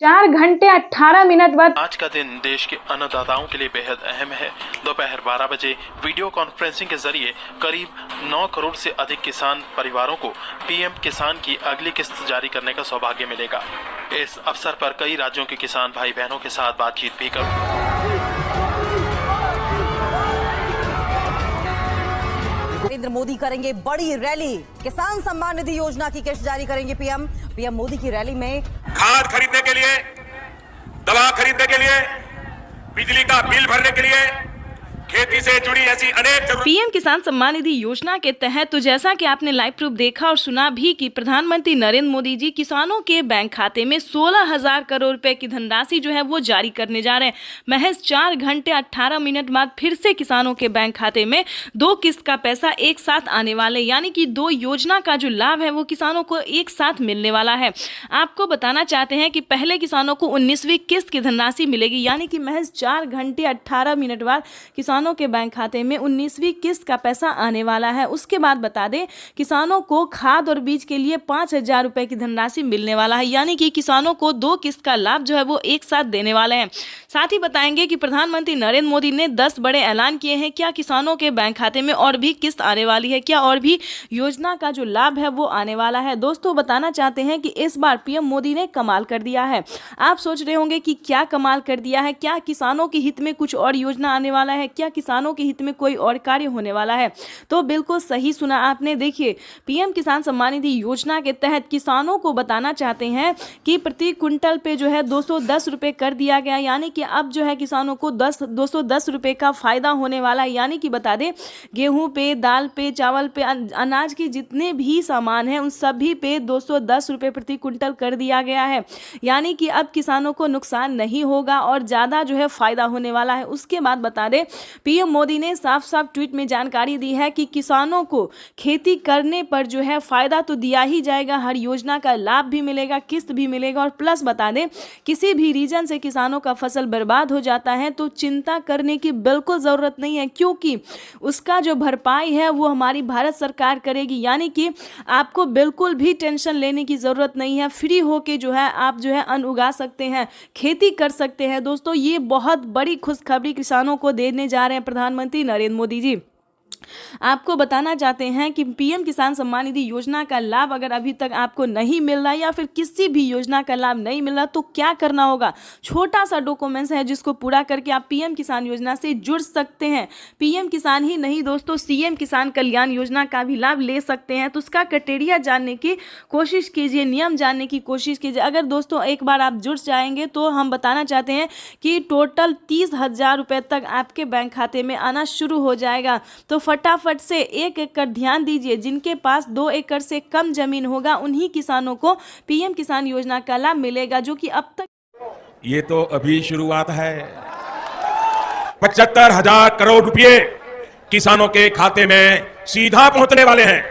4 घंटे 18 मिनट बाद आज का दिन देश के अन्नदाताओं के लिए बेहद अहम है। दोपहर 12 बजे वीडियो कॉन्फ्रेंसिंग के जरिए करीब 9 करोड़ से अधिक किसान परिवारों को पीएम किसान की अगली किस्त जारी करने का सौभाग्य मिलेगा। इस अवसर पर कई राज्यों के किसान भाई बहनों के साथ बातचीत भी कर नरेंद्र मोदी करेंगे बड़ी रैली। किसान सम्मान निधि योजना की किस्त जारी करेंगे पीएम मोदी की रैली में खाद खरीदने के लिए, दवा खरीदने के लिए, बिजली का बिल भरने के लिए, खेती से जुड़ी ऐसी अनेक पीएम किसान सम्मान निधि योजना के तहत तो जैसा कि आपने लाइव प्रूफ देखा और सुना भी कि प्रधानमंत्री नरेंद्र मोदी जी किसानों के बैंक खाते में 16,000 करोड़ रुपए की धनराशि जो है वो जारी करने जा रहे हैं। महज 4 घंटे 18 मिनट बाद फिर से किसानों के बैंक खाते में 2 किस्त का पैसा एक साथ आने वाले, यानी कि 2 योजना का जो लाभ है वो किसानों को एक साथ मिलने वाला है। आपको बताना चाहते हैं कि पहले किसानों को 19वीं किस्त की धनराशि मिलेगी, यानी कि महज 4 घंटे 18 मिनट बाद किसानों के बैंक खाते में 19वीं किस्त का पैसा आने वाला है। उसके बाद बता दें किसानों को खाद और बीज के लिए 5,000 रुपए की धनराशि मिलने वाला है, यानी कि किसानों को 2 किस्त का लाभ जो है वो एक साथ देने वाले हैं। साथ ही बताएंगे कि प्रधानमंत्री नरेंद्र मोदी ने 10 बड़े ऐलान किए हैं। क्या किसानों के बैंक खाते में और भी किस्त आने वाली है? क्या और भी योजना का जो लाभ है वो आने वाला है? दोस्तों बताना चाहते हैं कि इस बार पीएम मोदी ने कमाल कर दिया है। आप सोच रहे होंगे कि क्या कमाल कर दिया है, क्या किसानों के हित में कुछ और योजना आने वाला है, क्या किसानों के हित में कोई और कार्य होने वाला है? तो बिल्कुल सही सुना आपने। देखिए, पीएम किसान सम्मान निधि योजना के तहत किसानों को बताना चाहते हैं कि प्रति क्विंटल पे जो है 210 रुपए कर दिया गया, यानी कि अब जो है किसानों को 210 रुपए का फायदा होने वाला है। यानी कि बता दें गेहूं पे, दाल पे, चावल पे, अनाज के जितने भी सामान हैं उन सभी पे 210 रुपए प्रति क्विंटल कर दिया गया है, यानी कि अब किसानों को नुकसान नहीं होगा और ज़्यादा जो है फायदा होने वाला है। उसके बाद बता दें पीएम मोदी ने साफ साफ ट्वीट में जानकारी दी है कि किसानों को खेती करने पर जो है फायदा तो दिया ही जाएगा, हर योजना का लाभ भी मिलेगा, किस्त भी मिलेगा। और प्लस बता दें किसी भी रीजन से किसानों का फसल बर्बाद हो जाता है तो चिंता करने की बिल्कुल ज़रूरत नहीं है, क्योंकि उसका जो भरपाई है वो हमारी भारत सरकार करेगी। यानी कि आपको बिल्कुल भी टेंशन लेने की ज़रूरत नहीं है, फ्री होके जो है आप जो है अन्न उगा सकते हैं, खेती कर सकते हैं। दोस्तों ये बहुत बड़ी खुशखबरी किसानों को देने जा रहे हैं प्रधानमंत्री नरेंद्र मोदी जी। आपको बताना चाहते हैं कि पीएम किसान सम्मान निधि योजना का लाभ अगर अभी तक आपको नहीं मिल रहा या फिर किसी भी योजना का लाभ नहीं मिल रहा तो क्या करना होगा। छोटा सा डॉक्यूमेंट्स है जिसको पूरा करके आप पीएम किसान योजना से जुड़ सकते हैं। पीएम किसान ही नहीं दोस्तों, सीएम किसान कल्याण योजना का भी लाभ ले सकते हैं। तो उसका क्राइटेरिया जानने की कोशिश कीजिए, नियम जानने की कोशिश कीजिए। अगर दोस्तों एक बार आप जुड़ जाएंगे तो हम बताना चाहते हैं कि टोटल 30,000 रुपये तक आपके बैंक खाते में आना शुरू हो जाएगा। तो फटाफट से 1 एकड़ ध्यान दीजिए, जिनके पास 2 एकड़ से कम जमीन होगा उन्हीं किसानों को पीएम किसान योजना का लाभ मिलेगा, जो कि अब तक ये तो अभी शुरुआत है। 75,000 करोड़ रुपए किसानों के खाते में सीधा पहुंचने वाले हैं।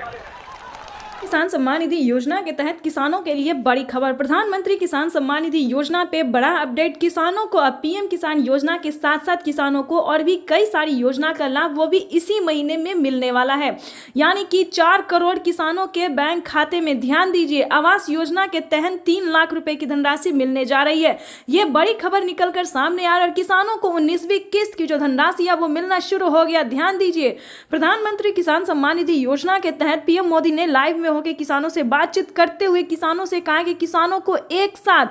किसान सम्मान निधि योजना के तहत किसानों के लिए बड़ी खबर। प्रधानमंत्री किसान सम्मान निधि योजना पे बड़ा अपडेट। किसानों को अब पीएम किसान योजना के साथ साथ किसानों को और भी कई सारी योजना का लाभ वो भी इसी महीने में मिलने वाला है, यानी कि 4 करोड़ किसानों के बैंक खाते में। ध्यान दीजिए, आवास योजना के तहत 3 लाख रुपए की धनराशि मिलने जा रही है। ये बड़ी खबर निकलकर सामने आ रही है और किसानों को 19वीं किस्त की जो धनराशि है वो मिलना शुरू हो गया। ध्यान दीजिए, प्रधानमंत्री किसान सम्मान निधि योजना के तहत पीएम मोदी ने लाइव में के किसानों से बातचीत करते हुए किसानों से कहा कि किसानों को एक साथ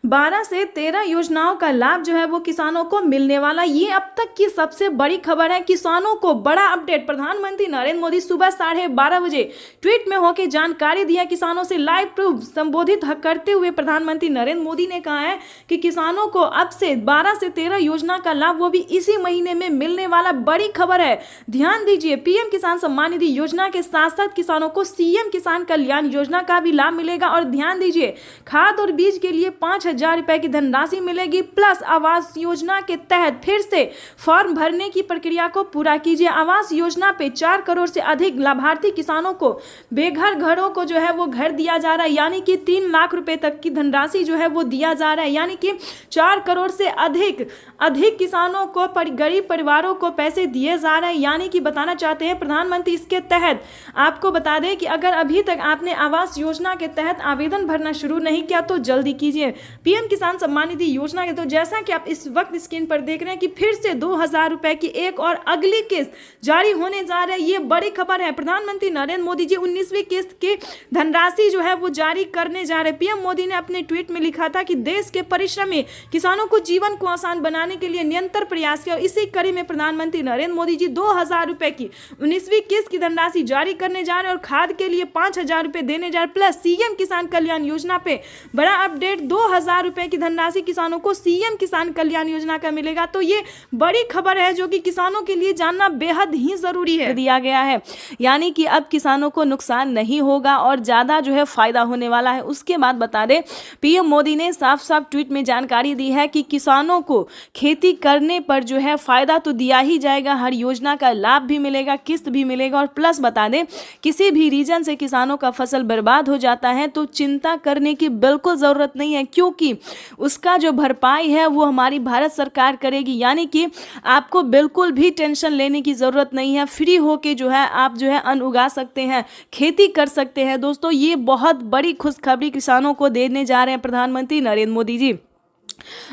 12 से 13 योजनाओं का लाभ जो है वो किसानों को मिलने वाला। ये अब तक की सबसे बड़ी खबर है। किसानों को बड़ा अपडेट। प्रधानमंत्री नरेंद्र मोदी सुबह 12:30 बजे ट्वीट में होकर जानकारी दी है। किसानों से लाइव प्रूफ संबोधित करते हुए प्रधानमंत्री नरेंद्र मोदी ने कहा है कि किसानों को अब से 12 से 13 योजना का लाभ वो भी इसी महीने में मिलने वाला। बड़ी खबर है। ध्यान दीजिए, पीएम किसान सम्मान निधि योजना के साथ साथ किसानों को सीएम किसान कल्याण योजना का भी लाभ मिलेगा। और ध्यान दीजिए, खाद और बीज के लिए 5,000 रुपए की धनराशि मिलेगी। प्लस आवास योजना के तहत फिर से फॉर्म भरने की प्रक्रिया को पूरा कीजिए। आवास योजना पे 4 करोड़ से अधिक लाभार्थी किसानों को बेघर घरों को जो है वो घर दिया जा रहा है, यानी कि 3 लाख रुपए तक की धनराशि जो है वो दिया जा रहा है। यानी कि 4 करोड़ से अधिक किसानों को, गरीब परिवारों को पैसे दिए जा रहे हैं। यानी कि बताना चाहते हैं प्रधानमंत्री इसके तहत आपको बता दें कि अगर अभी तक आपने आवास योजना के तहत आवेदन भरना शुरू नहीं किया तो जल्दी कीजिए। पीएम किसान सम्मान निधि योजना के तो जैसा कि आप इस वक्त स्क्रीन पर देख रहे हैं कि फिर से 2000 रुपए की एक और अगली किस्त जारी होने जा रही है। ये बड़ी खबर है। प्रधानमंत्री नरेंद्र मोदी जी 19वीं किस्त की धनराशि जो है वो जारी करने जा रहे हैं। पीएम मोदी ने अपने ट्वीट में लिखा था कि देश के परिश्रमी किसानों को जीवन को आसान बनाने के लिए निरंतर प्रयास किया और इसी कड़ी में प्रधानमंत्री नरेंद्र मोदी जी 2000 रुपए की 19वीं किस्त की धनराशि जारी करने जा रहे हैं और खाद के लिए 5000 रुपए देने जा रहे हैं। प्लस सीएम किसान कल्याण योजना पे बड़ा अपडेट, 2000 रुपए की धनराशि किसानों को सीएम किसान कल्याण योजना का मिलेगा। तो ये बड़ी खबर है जो कि किसानों के लिए जानना बेहद ही जरूरी है। दिया गया है यानी कि अब किसानों को नुकसान नहीं होगा और ज्यादा जो है फायदा होने वाला है। उसके बाद बता दें पीएम मोदी ने साफ साफ ट्वीट में जानकारी दी है कि किसानों को खेती करने पर जो है फायदा तो दिया ही जाएगा, हर योजना का लाभ भी मिलेगा, किस्त भी मिलेगा और प्लस बता दें किसी भी रीजन से किसानों का फसल बर्बाद हो जाता है तो चिंता करने की बिल्कुल जरूरत नहीं है, क्योंकि उसका जो भरपाई है वो हमारी भारत सरकार करेगी। यानी कि आपको बिल्कुल भी टेंशन लेने की जरूरत नहीं है। फ्री होके जो है आप जो है अन्न उगा सकते हैं, खेती कर सकते हैं। दोस्तों ये बहुत बड़ी खुशखबरी किसानों को देने जा रहे हैं प्रधानमंत्री नरेंद्र मोदी जी।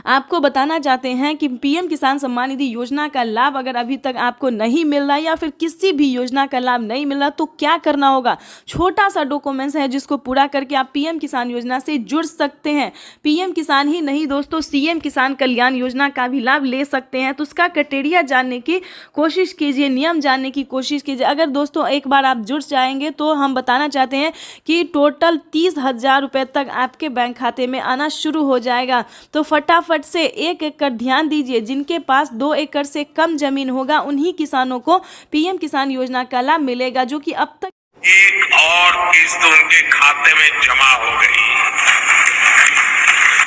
आपको बताना चाहते हैं कि पीएम किसान सम्मान निधि योजना का लाभ अगर अभी तक आपको नहीं मिल रहा या फिर किसी भी योजना का लाभ नहीं मिल रहा तो क्या करना होगा। छोटा सा डॉक्यूमेंट्स है जिसको पूरा करके आप पीएम किसान योजना से जुड़ सकते हैं। पीएम किसान ही नहीं दोस्तों, सीएम किसान कल्याण योजना का भी लाभ ले सकते हैं। तो उसका क्राइटेरिया जानने की कोशिश कीजिए, नियम जानने की कोशिश कीजिए। अगर दोस्तों एक बार आप जुड़ जाएंगे तो हम बताना चाहते हैं कि टोटल 30,000 रुपये तक आपके बैंक खाते में आना शुरू हो जाएगा। तो फटाफट से 1 एकड़ ध्यान दीजिए। जिनके पास 2 एकड़ से कम जमीन होगा उन्हीं किसानों को पीएम किसान योजना का लाभ मिलेगा, जो कि अब तक एक और किस्त उनके खाते में जमा हो गई।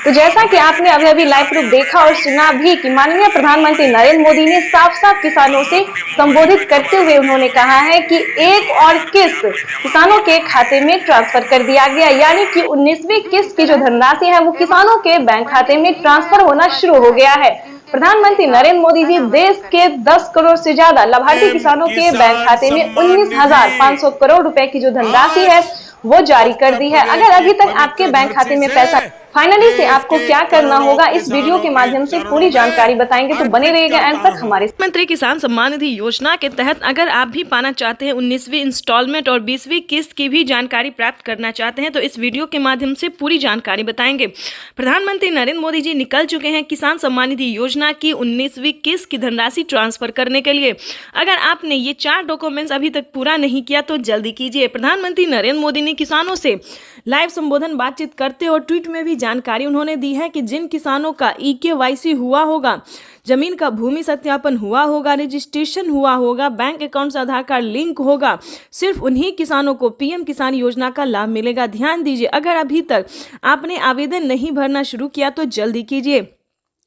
तो जैसा कि आपने अभी लाइव प्रूफ देखा और सुना भी कि माननीय प्रधानमंत्री नरेंद्र मोदी ने साफ साफ किसानों से संबोधित करते हुए उन्होंने कहा है कि एक और किस्त किसानों के खाते में ट्रांसफर कर दिया गया। यानी कि 19वीं किस्त की जो धनराशि है वो किसानों के बैंक खाते में ट्रांसफर होना शुरू हो गया है। प्रधानमंत्री नरेंद्र मोदी जी देश के 10 करोड़ से ज्यादा लाभार्थी किसानों के बैंक खाते में 19,500 करोड़ रुपए की जो धनराशि है वो जारी कर दी है। अगर अभी तक आपके बैंक खाते में पैसा फाइनली से आपको क्या करना होगा इस वीडियो के माध्यम से पूरी जानकारी बताएंगे, तो बने रहिएगा एंड तक हमारे। प्रधानमंत्री किसान सम्मान निधि योजना के तहत अगर आप भी पाना चाहते हैं 19वीं इंस्टॉलमेंट और 20वीं किस्त की भी जानकारी प्राप्त करना चाहते हैं तो इस वीडियो के माध्यम से पूरी जानकारी बताएंगे। प्रधानमंत्री नरेंद्र मोदी जी निकल चुके हैं किसान सम्मान निधि योजना की 19वीं किस्त की धनराशि ट्रांसफर करने के लिए। अगर आपने ये 4 डॉक्यूमेंट्स अभी तक पूरा नहीं किया तो जल्दी कीजिए। प्रधानमंत्री नरेंद्र मोदी ने किसानों से लाइव संबोधन बातचीत करते और ट्वीट में भी जानकारी उन्होंने दी है कि जिन किसानों का EKYC हुआ होगा, जमीन का भूमि सत्यापन हुआ होगा, रजिस्ट्रेशन हुआ होगा, बैंक अकाउंट से आधार कार्ड लिंक होगा, सिर्फ उन्हीं किसानों को पीएम किसान योजना का लाभ मिलेगा। ध्यान दीजिए, अगर अभी तक आपने आवेदन नहीं भरना शुरू किया तो जल्दी कीजिए।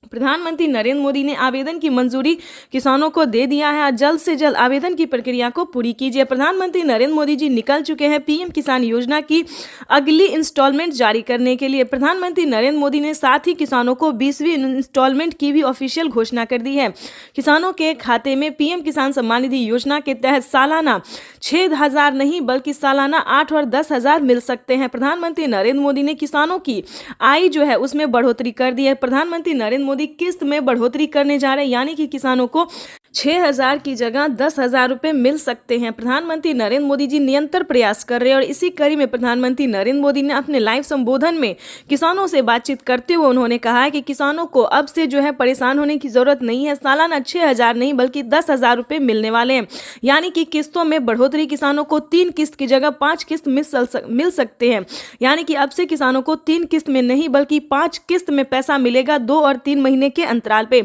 प्रधानमंत्री नरेंद्र मोदी ने आवेदन की मंजूरी किसानों को दे दिया है। जल्द से जल्द आवेदन की प्रक्रिया को पूरी कीजिए। प्रधानमंत्री नरेंद्र मोदी जी निकल चुके हैं पीएम किसान योजना की अगली इंस्टॉलमेंट जारी करने के लिए। प्रधानमंत्री नरेंद्र मोदी ने साथ ही किसानों को 20वीं इंस्टॉलमेंट की भी ऑफिशियल घोषणा कर दी है। किसानों के खाते में पीएम किसान सम्मान निधि योजना के तहत सालाना 6,000 नहीं बल्कि सालाना 8 और 10,000 मिल सकते हैं। प्रधानमंत्री नरेंद्र मोदी ने किसानों की आय जो है उसमें बढ़ोतरी कर दी है। प्रधानमंत्री नरेंद्र मोदी किस्त में बढ़ोतरी करने जा रहे हैं, यानी कि किसानों को 6,000 की जगह 10,000 रुपए मिल सकते हैं। प्रधानमंत्री नरेंद्र मोदी जी निरंतर प्रयास कर रहे हैं और इसी कड़ी में प्रधानमंत्री नरेंद्र मोदी ने अपने लाइव संबोधन में किसानों से बातचीत करते हुए उन्होंने कहा है कि किसानों को अब से जो है परेशान होने की जरूरत नहीं है। सालाना 6,000 नहीं बल्कि 10,000 रुपए मिलने वाले हैं, यानी कि किस्तों में बढ़ोतरी। किसानों को 3 किस्त की जगह 5 किस्त मिल सकते हैं, यानी कि अब से किसानों को 3 किस्त में नहीं बल्कि 5 किस्त में पैसा मिलेगा 2 और 3 महीने के अंतराल पे।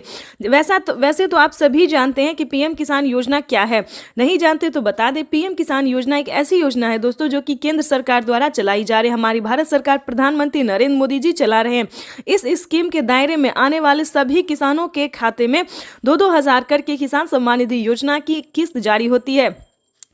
वैसे तो आप सभी जानते हैं कि पीएम किसान योजना क्या है। नहीं जानते तो बता दें, पीएम किसान योजना एक ऐसी योजना है दोस्तों जो कि केंद्र सरकार द्वारा चलाई जा रही है। हमारी भारत सरकार प्रधानमंत्री नरेंद्र मोदी जी चला रहे हैं। इस स्कीम के दायरे में आने वाले सभी किसानों के खाते में 2-2 हजार करके किसान सम्मान निधि योजना की किस्त जारी होती है।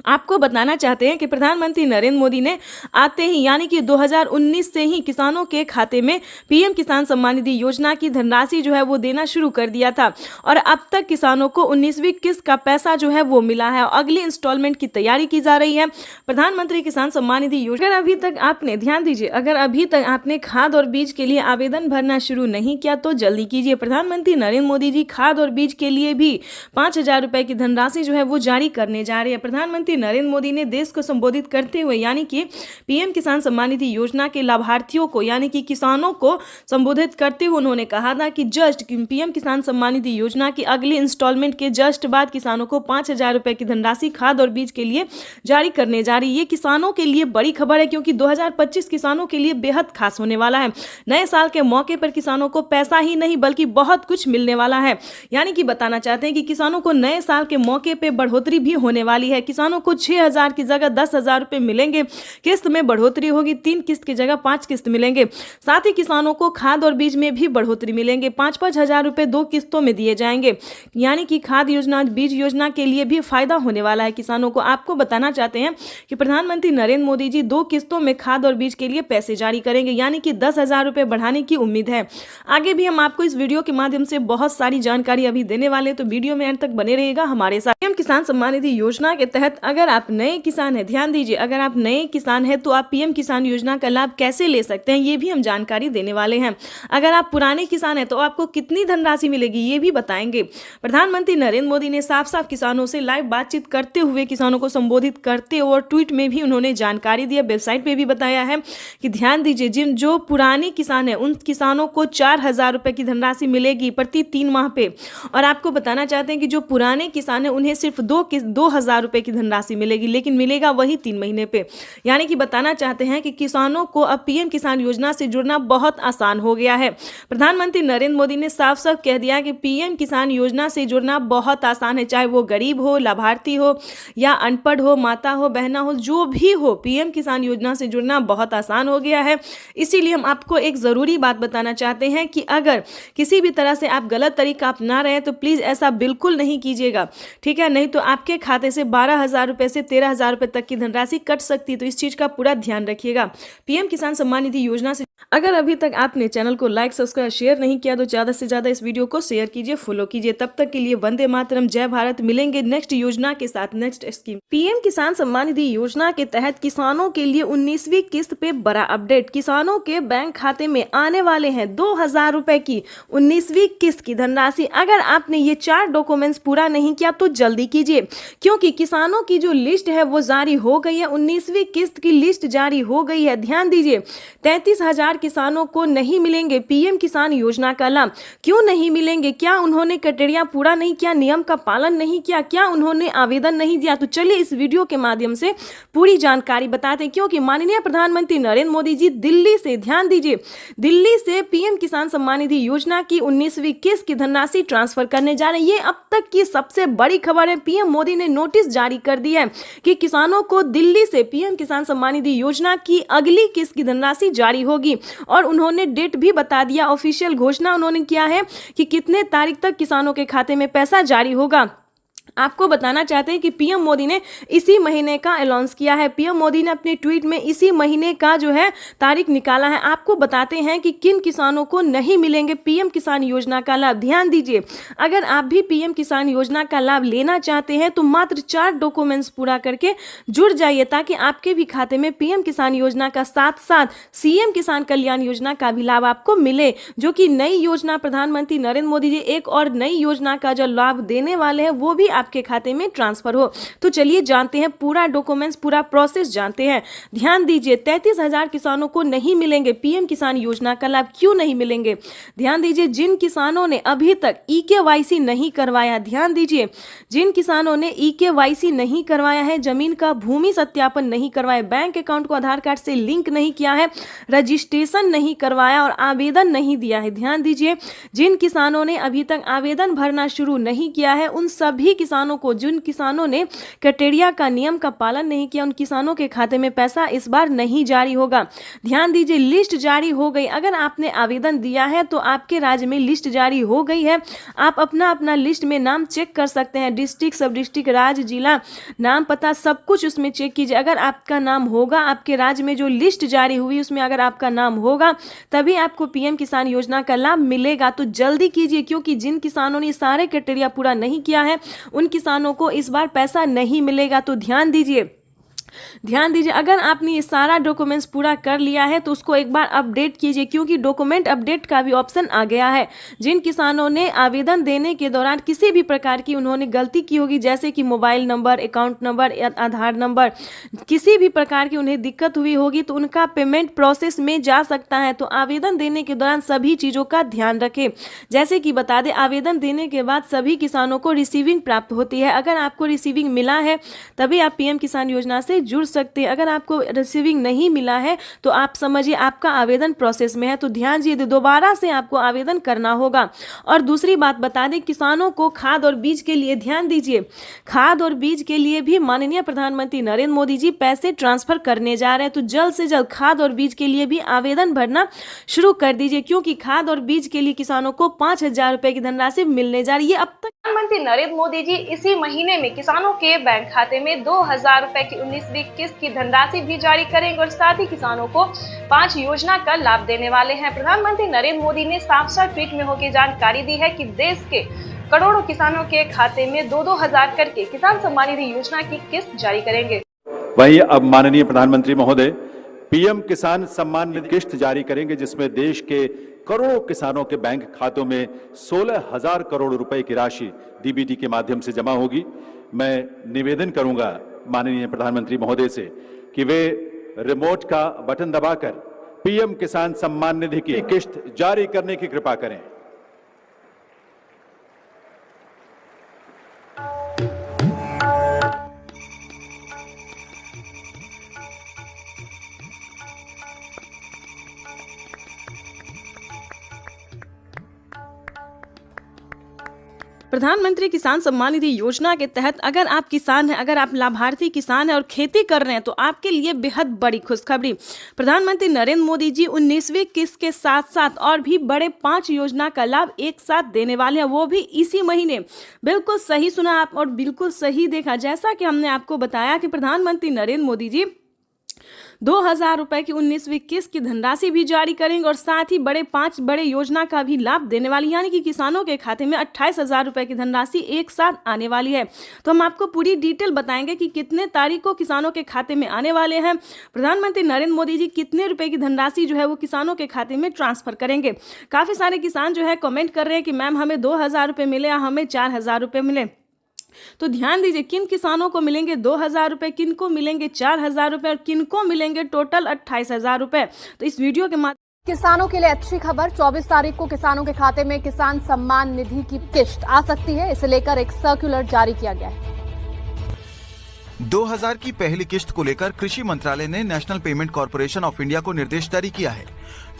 आपको बताना चाहते हैं कि प्रधानमंत्री नरेंद्र मोदी ने आते ही यानी कि 2019 से ही किसानों के खाते में पीएम किसान सम्मान निधि योजना की धनराशि जो है वो देना शुरू कर दिया था और अब तक किसानों को 19वीं किस्त का पैसा जो है वो मिला है और अगली इंस्टॉलमेंट की तैयारी की जा रही है। प्रधानमंत्री किसान सम्मान निधि योजना अगर अभी तक आपने ध्यान दीजिए, अगर अभी तक आपने खाद और बीज के लिए आवेदन भरना शुरू नहीं किया तो जल्दी कीजिए। प्रधानमंत्री नरेंद्र मोदी जी खाद और बीज के लिए भी 5,000 रुपए की धनराशि जो है वो जारी करने जा रही है। प्रधानमंत्री नरेंद्र मोदी ने देश को संबोधित करते हुए यानी कि पीएम किसान सम्मान निधि योजना के लाभार्थियों को यानी कि किसानों को संबोधित करते हुए उन्होंने कहा था कि जस्ट पीएम किसान सम्मान निधि योजना की अगली इंस्टॉलमेंट के जस्ट बाद किसानों को 5,000 रुपए की धनराशि खाद और बीज के लिए जारी करने जा रही है। ये किसानों के लिए बड़ी खबर है क्योंकि 2025 किसानों के लिए बेहद खास होने वाला है। नए साल के मौके पर किसानों को पैसा ही नहीं बल्कि बहुत कुछ मिलने वाला है। यानी कि बताना चाहते हैं कि किसानों को नए साल के मौके पर बढ़ोतरी भी होने वाली है। किसानों को 6,000 की जगह 10,000 रुपए मिलेंगे, किस्त में बढ़ोतरी होगी, 3 किस्त की जगह 5 किस्त मिलेंगे। साथ ही किसानों को खाद और बीज में भी बढ़ोतरी मिलेंगे, 5-5 हजार रुपए 2 किस्तों में दिए जाएंगे। यानी कि खाद योजना बीज योजना के लिए भी फायदा होने वाला है किसानों को। आपको बताना चाहते हैं कि प्रधानमंत्री नरेंद्र मोदी जी 2 किस्तों में खाद और बीज के लिए पैसे जारी करेंगे यानी कि 10,000 रुपए बढ़ाने की उम्मीद है। आगे भी हम आपको इस वीडियो के माध्यम से बहुत सारी जानकारी अभी देने वाले हैं, तो वीडियो में अंत तक बने रहिएगा हमारे साथ। पीएम किसान सम्मान निधि योजना के तहत अगर आप नए किसान हैं, ध्यान दीजिए, अगर आप नए किसान हैं तो आप पीएम किसान योजना का लाभ कैसे ले सकते हैं ये भी हम जानकारी देने वाले हैं। अगर आप पुराने किसान हैं तो आपको कितनी धनराशि मिलेगी ये भी बताएंगे। प्रधानमंत्री नरेंद्र मोदी ने साफ साफ किसानों से लाइव बातचीत करते हुए किसानों को संबोधित करते और ट्वीट में भी उन्होंने जानकारी दी, वेबसाइट पे भी बताया है कि ध्यान दीजिए जिन जो पुराने किसान हैं उन किसानों को 4,000 रुपए की धनराशि मिलेगी प्रति 3 माह पे। और आपको बताना चाहते हैं कि जो पुराने किसान हैं उन्हें सिर्फ 2,000 रुपए की धनराशि मिलेगी, लेकिन मिलेगा वही 3 महीने पे। यानी कि बताना चाहते हैं कि किसानों को अब पीएम किसान योजना से जुड़ना बहुत आसान हो गया है। प्रधानमंत्री नरेंद्र मोदी ने साफ साफ कह दिया कि पीएम किसान योजना से जुड़ना बहुत आसान है, चाहे वो गरीब हो, लाभार्थी हो या अनपढ़ हो, माता हो, बहना हो, जो भी हो, पीएम किसान योजना से जुड़ना बहुत आसान हो गया है। इसीलिए हम आपको एक जरूरी बात बताना चाहते हैं कि अगर किसी भी तरह से आप गलत तरीका अपना रहे हैं तो प्लीज ऐसा बिल्कुल नहीं कीजिएगा, ठीक है? नहीं तो आपके खाते से 12,000 रुपए से 13,000 रुपए तक की धनराशि कट सकती है, तो इस चीज का पूरा ध्यान रखिएगा। पीएम किसान सम्मान निधि योजना से अगर अभी तक आपने चैनल को लाइक सब्सक्राइब शेयर नहीं किया तो ज्यादा से ज्यादा इस वीडियो को शेयर कीजिए, फॉलो कीजिए। तब तक के लिए वंदे मातरम, जय भारत। मिलेंगे नेक्स्ट योजना के साथ, नेक्स्ट स्कीम। पीएम किसान सम्मान निधि योजना के तहत किसानों के लिए 19वीं किस्त पे बड़ा अपडेट। किसानों के बैंक खाते में आने वाले हैं 2,000 रुपए की 19वीं किस्त की धनराशि। अगर आपने ये 4 डॉक्यूमेंट्स पूरा नहीं किया तो जल्दी कीजिए, क्योंकि किसानों की जो लिस्ट है वो जारी हो गई है। 19वीं किस्त की लिस्ट जारी हो गई है। ध्यान दीजिए, 33,000 किसानों को नहीं मिलेंगे पीएम किसान योजना का लाभ। क्यों नहीं मिलेंगे? क्या उन्होंने क्राइटेरिया पूरा नहीं किया, नियम का पालन नहीं किया, क्या उन्होंने आवेदन नहीं दिया? तो चलिए इस वीडियो के माध्यम से पूरी जानकारी बताते हैं, क्योंकि माननीय प्रधानमंत्री नरेंद्र मोदी जी दिल्ली से, ध्यान दीजिए, दिल्ली से पीएम किसान सम्मान निधि योजना की 19वीं किस्त की धनराशि ट्रांसफर करने जा रहे हैं। ये अब तक की सबसे बड़ी खबर है। पीएम मोदी ने नोटिस जारी कर दिया है कि किसानों को दिल्ली से पीएम किसान सम्मान निधि योजना की अगली किस्त की धनराशि जारी होगी और उन्होंने डेट भी बता दिया। ऑफिशियल घोषणा उन्होंने किया है कि कितने तारीख तक किसानों के खाते में पैसा जारी होगा। आपको बताना चाहते हैं कि पीएम मोदी ने इसी महीने का अनाउंस किया है। पीएम मोदी ने अपने ट्वीट में इसी महीने का जो है तारीख निकाला है। आपको बताते हैं कि किन किसानों को नहीं मिलेंगे पीएम किसान योजना का लाभ। ध्यान दीजिए, अगर आप भी पीएम किसान योजना का लाभ लेना चाहते हैं तो मात्र 4 डॉक्यूमेंट्स पूरा करके जुड़ जाइए, ताकि आपके भी खाते में पीएम किसान योजना का साथ साथ सीएम किसान कल्याण योजना का भी लाभ आपको मिले, जो कि नई योजना प्रधानमंत्री नरेंद्र मोदी जी एक और नई योजना का जो लाभ देने वाले हैं वो भी आपके खाते में ट्रांसफर हो। तो चलिए जानते हैं पूरा डॉक्यूमेंट्स, पूरा प्रोसेस जानते हैं। ध्यान दीजिए, 33,000 किसानों को नहीं मिलेंगे पीएम किसान योजना का लाभ। क्यों नहीं मिलेंगे? ध्यान दीजिए, जिन किसानों ने अभी तक ईकेवाईसी नहीं करवाया, ध्यान दीजिए, जिन किसानों ने ईकेवाईसी नहीं करवाया है, जमीन का भूमि सत्यापन नहीं करवाया, बैंक अकाउंट को आधार कार्ड से लिंक नहीं किया है, रजिस्ट्रेशन नहीं करवाया और आवेदन नहीं दिया है। ध्यान दीजिए, जिन किसानों ने अभी तक आवेदन भरना शुरू नहीं किया है उन सभी किसानों को, जिन किसानों ने क्राइटेरिया का, नियम का पालन नहीं किया, उन किसानों के खाते में पैसा इस बार नहीं जारी होगा। ध्यान दीजिए, लिस्ट जारी हो गई। अगर आपने आवेदन दिया है तो आपके राज्य में लिस्ट जारी हो गई है। आप अपना लिस्ट में नाम चेक कर सकते हैं, डिस्ट्रिक्ट, सब डिस्ट्रिक्ट, राज्य, जिला, नाम, पता, सब कुछ उसमें चेक कीजिए। अगर आपका नाम होगा, आपके राज्य में जो लिस्ट जारी हुई उसमें अगर आपका नाम होगा, तभी आपको पीएम किसान योजना का लाभ मिलेगा। तो जल्दी कीजिए, क्योंकि जिन किसानों ने सारे क्राइटेरिया पूरा नहीं किया है उन किसानों को इस बार पैसा नहीं मिलेगा। तो ध्यान दीजिए, अगर आपने ये सारा डॉक्यूमेंट्स पूरा कर लिया है तो उसको एक बार अपडेट कीजिए, क्योंकि डॉक्यूमेंट अपडेट का भी ऑप्शन आ गया है। जिन किसानों ने आवेदन देने के दौरान किसी भी प्रकार की उन्होंने गलती की होगी, जैसे कि मोबाइल नंबर, अकाउंट नंबर, आधार नंबर, किसी भी प्रकार की उन्हें दिक्कत हुई होगी तो उनका पेमेंट प्रोसेस में जा सकता है। तो आवेदन देने के दौरान सभी चीज़ों का ध्यान रखें। जैसे कि बता दें, आवेदन देने के बाद सभी किसानों को रिसीविंग प्राप्त होती है। अगर आपको रिसीविंग मिला है तभी आप पीएम किसान योजना से जुड़ सकते हैं। अगर आपको रिसीविंग नहीं मिला है तो आप समझिए आपका आवेदन प्रोसेस में है। तो ध्यान दीजिए, दोबारा से आपको आवेदन करना होगा। और दूसरी बात बता दें, किसानों को खाद और बीज के लिए ध्यान दीजिए, खाद और बीज के लिए भी माननीय प्रधानमंत्री नरेंद्र मोदी जी पैसे ट्रांसफर करने जा रहे हैं। तो जल्द से जल्द खाद और बीज के लिए भी आवेदन भरना शुरू कर दीजिए, क्योंकि खाद और बीज के लिए किसानों को 5,000 रुपए की धनराशि मिलने जा रही है। अब तक प्रधानमंत्री नरेंद्र मोदी जी इसी महीने में किसानों के बैंक खाते में 2,000 रुपए की 19वीं किस्त की धनराशि भी जारी करेंगे और साथ ही किसानों को 5 योजना का लाभ देने वाले हैं। प्रधानमंत्री नरेंद्र मोदी ने साफ-साफ ट्वीट में होकर जानकारी दी है कि देश के करोड़ों किसानों के खाते में 2-2 हजार करके किसान सम्मान निधि योजना की किस्त जारी करेंगे। वहीं अब माननीय प्रधानमंत्री महोदय पीएम किसान सम्मान निधि किस्त जारी करेंगे, जिसमें देश के करोड़ों किसानों के बैंक खातों में 16,000 करोड़ रुपए की राशि डीबीटी के माध्यम से जमा होगी। मैं निवेदन करूंगा माननीय प्रधानमंत्री महोदय से कि वे रिमोट का बटन दबाकर पीएम किसान सम्मान निधि की किस्त जारी करने की कृपा करें। प्रधानमंत्री किसान सम्मान निधि योजना के तहत अगर आप किसान हैं, अगर आप लाभार्थी किसान हैं और खेती कर रहे हैं तो आपके लिए बेहद बड़ी खुशखबरी। प्रधानमंत्री नरेंद्र मोदी जी 19वीं किस्त के साथ साथ और भी बड़े 5 योजना का लाभ एक साथ देने वाले हैं, वो भी इसी महीने। बिल्कुल सही सुना आप और बिल्कुल सही देखा। जैसा कि हमने आपको बताया कि प्रधानमंत्री नरेंद्र मोदी जी 2,000 रुपए की 19वीं किस्त की धनराशि भी जारी करेंगे और साथ ही 5 बड़े योजना का भी लाभ देने वाली, यानी कि किसानों के खाते में 28,000 रुपए की धनराशि एक साथ आने वाली है। तो हम आपको पूरी डिटेल बताएंगे कि कितने तारीख को किसानों के खाते में आने वाले हैं, प्रधानमंत्री नरेंद्र मोदी जी कितने रुपए की धनराशि जो है वो किसानों के खाते में ट्रांसफर करेंगे। काफी सारे किसान जो है कमेंट कर रहे हैं कि मैम हमें 2,000 रुपए मिले या हमें 4,000 रुपए मिले। तो ध्यान दीजिए, किन किसानों को मिलेंगे 2,000 रुपए, किन को मिलेंगे 4,000 रुपए और किन को मिलेंगे टोटल 28,000 रुपए। तो इस वीडियो के माध्यम किसानों के लिए अच्छी खबर, 24 तारीख को किसानों के खाते में किसान सम्मान निधि की किस्त आ सकती है। इसे लेकर एक सर्कुलर जारी किया गया है। 2000 की पहली किस्त को लेकर कृषि मंत्रालय ने national payment corporation of India को निर्देश जारी किया है।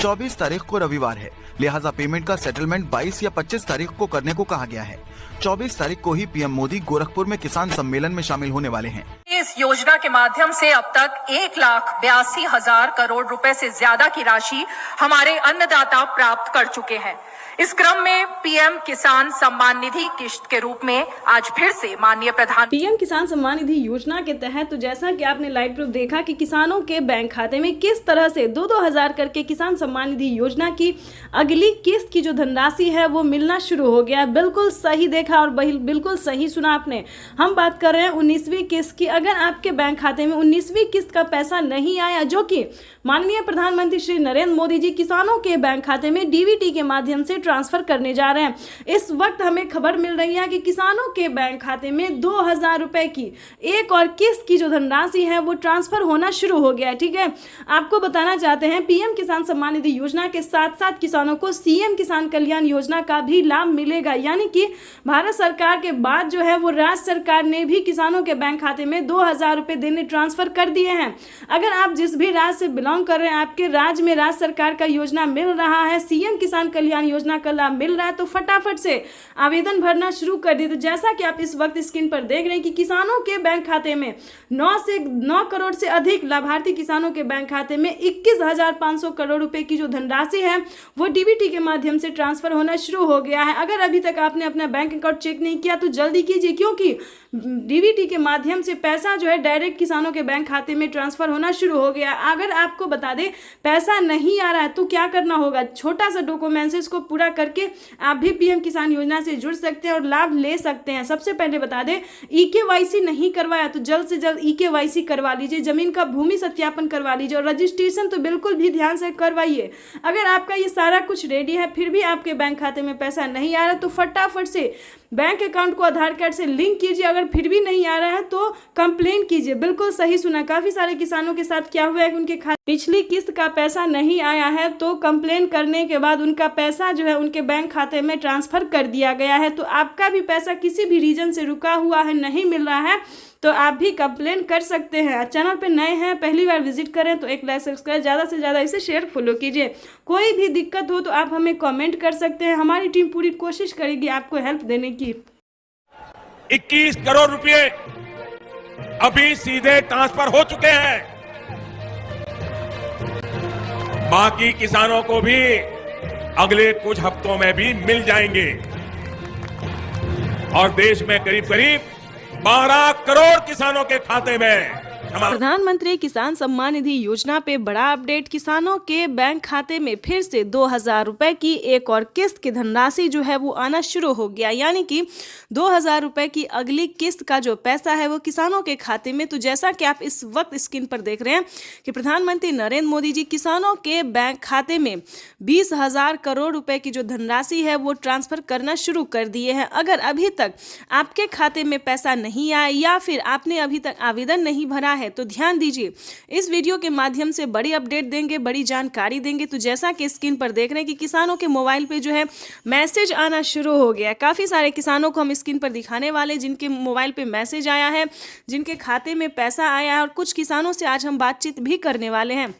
24 तारीख को रविवार है, लिहाजा पेमेंट का सेटलमेंट 22 या 25 तारीख को करने को कहा गया है। 24 तारीख को ही पीएम मोदी गोरखपुर में किसान सम्मेलन में शामिल होने वाले हैं। इस योजना के माध्यम से अब तक 1,82,000 करोड़ रुपए से ज्यादा की राशि हमारे अन्नदाता प्राप्त कर चुके हैं। इस क्रम में पीएम किसान सम्मान निधि किस्त के रूप में आज फिर से माननीय पीएम किसान सम्मान निधि योजना के तहत तो जैसा कि आपने लाइव प्रूफ देखा कि किसानों के बैंक खाते में किस तरह से 2-2 हजार करके किसान सम्मान निधि योजना की अगली किस्त की जो धनराशि है वो मिलना शुरू हो गया। बिल्कुल सही देखा और बिल्कुल सही सुना आपने। हम बात कर रहे हैं 19वीं किस्त की। अगर आपके बैंक खाते में 19वीं किस्त का पैसा नहीं आया, जो कि माननीय प्रधानमंत्री श्री नरेंद्र मोदी जी किसानों के बैंक खाते में डीबीटी के माध्यम से ट्रांसफर करने जा रहे हैं, इस वक्त हमें खबर मिल रही है कि किसानों के बैंक खाते में 2,000 रुपए की एक और किस्त की जो धनराशि है वो ट्रांसफर होना शुरू हो गया है। ठीक है, आपको बताना चाहते हैं पीएम किसान सम्मान निधि योजना के साथ साथ किसानों को सीएम किसान कल्याण योजना का भी लाभ मिलेगा, यानी कि भारत सरकार के बाद जो है वो राज्य सरकार ने भी किसानों के बैंक खाते में 2000 रुपये देने ट्रांसफर कर दिए हैं। अगर आप जिस भी राज्य से बिलोंग कर रहे हैं, आपके राज्य में राज्य सरकार का योजना मिल रहा है, सीएम किसान कल्याण योजना का लाभ मिल रहा है, तो फटाफट से आवेदन भरना शुरू कर दिए। तो जैसा कि आप इस वक्त स्क्रीन पर देख रहे हैं कि किसानों के बैंक खाते में 9 करोड़ से अधिक लाभार्थी किसानों के बैंक खाते में 21,500 करोड़ रुपए की जो धनराशि है वो डीबीटी के माध्यम से ट्रांसफर होना शुरू हो गया है। अगर अभी तक आपने अपना बैंक अकाउंट चेक नहीं किया तो जल्दी कीजिए, क्योंकि डीबीटी के माध्यम से पैसा जो है डायरेक्ट किसानों के बैंक खाते में ट्रांसफर होना शुरू हो गया। अगर आपको बता दें पैसा नहीं आ रहा है तो क्या करना होगा, छोटा सा डॉक्यूमेंट्स को पूरा करके आप भी पीएम किसान योजना से जुड़ सकते हैं और लाभ ले सकते हैं। सबसे पहले बता दें, ईकेवाईसी नहीं करवाया तो जल्द से जल्द ईकेवाईसी करवा लीजिए, जमीन का भूमि सत्यापन करवा लीजिए और रजिस्ट्रेशन तो बिल्कुल भी ध्यान से करवाइए। अगर आपका ये सारा कुछ रेडी है फिर भी आपके बैंक खाते में पैसा नहीं आ रहा तो फटाफट से बैंक अकाउंट को आधार कार्ड से लिंक कीजिए। अगर फिर भी नहीं आ रहा है तो कंप्लेन कीजिए। बिल्कुल सही सुना, काफी सारे किसानों के साथ क्या हुआ है कि उनके पिछली किस्त का पैसा नहीं आया है तो कंप्लेन करने के बाद उनका पैसा जो है उनके बैंक खाते में ट्रांसफर कर दिया गया है। तो आपका भी पैसा किसी भी रीजन से रुका हुआ है, नहीं मिल रहा है, तो आप भी कंप्लेन कर सकते हैं। चैनल पे नए हैं, पहली बार विजिट करें तो एक लाइक सब्सक्राइब, ज़्यादा से ज़्यादा इसे शेयर फॉलो कीजिए। कोई भी दिक्कत हो तो आप हमें कमेंट कर सकते हैं, हमारी टीम पूरी कोशिश करेगी आपको हेल्प देने की। 21 करोड़ रुपए अभी सीधे ट्रांसफर हो चुके हैं। बाकी किसानों को भी अगले कुछ हफ्तों में भी मिल जाएंगे और देश में करीब करीब 12 करोड़ किसानों के खाते में प्रधानमंत्री किसान सम्मान निधि योजना पे बड़ा अपडेट। किसानों के बैंक खाते में फिर से 2000 रुपए की एक और किस्त की धनराशि जो है वो आना शुरू हो गया, यानी कि 2000 रुपए की अगली किस्त का जो पैसा है वो किसानों के खाते में। तो जैसा कि आप इस वक्त स्क्रीन पर देख रहे हैं कि प्रधानमंत्री नरेंद्र मोदी जी किसानों के बैंक खाते में 20,000 करोड़ रुपए की जो धनराशि है वो ट्रांसफर करना शुरू कर दिए हैं। अगर अभी तक आपके खाते में पैसा नहीं आया या फिर आपने अभी तक आवेदन नहीं भरा है तो ध्यान दीजिए, इस वीडियो के माध्यम से बड़ी अपडेट देंगे, बड़ी जानकारी देंगे। तो जैसा कि स्क्रीन पर देख रहे हैं कि किसानों के मोबाइल पे जो है मैसेज आना शुरू हो गया है। काफ़ी सारे किसानों को हम स्क्रीन पर दिखाने वाले जिनके मोबाइल पे मैसेज आया है, जिनके खाते में पैसा आया है, और कुछ किसानों से आज हम बातचीत भी करने वाले हैं।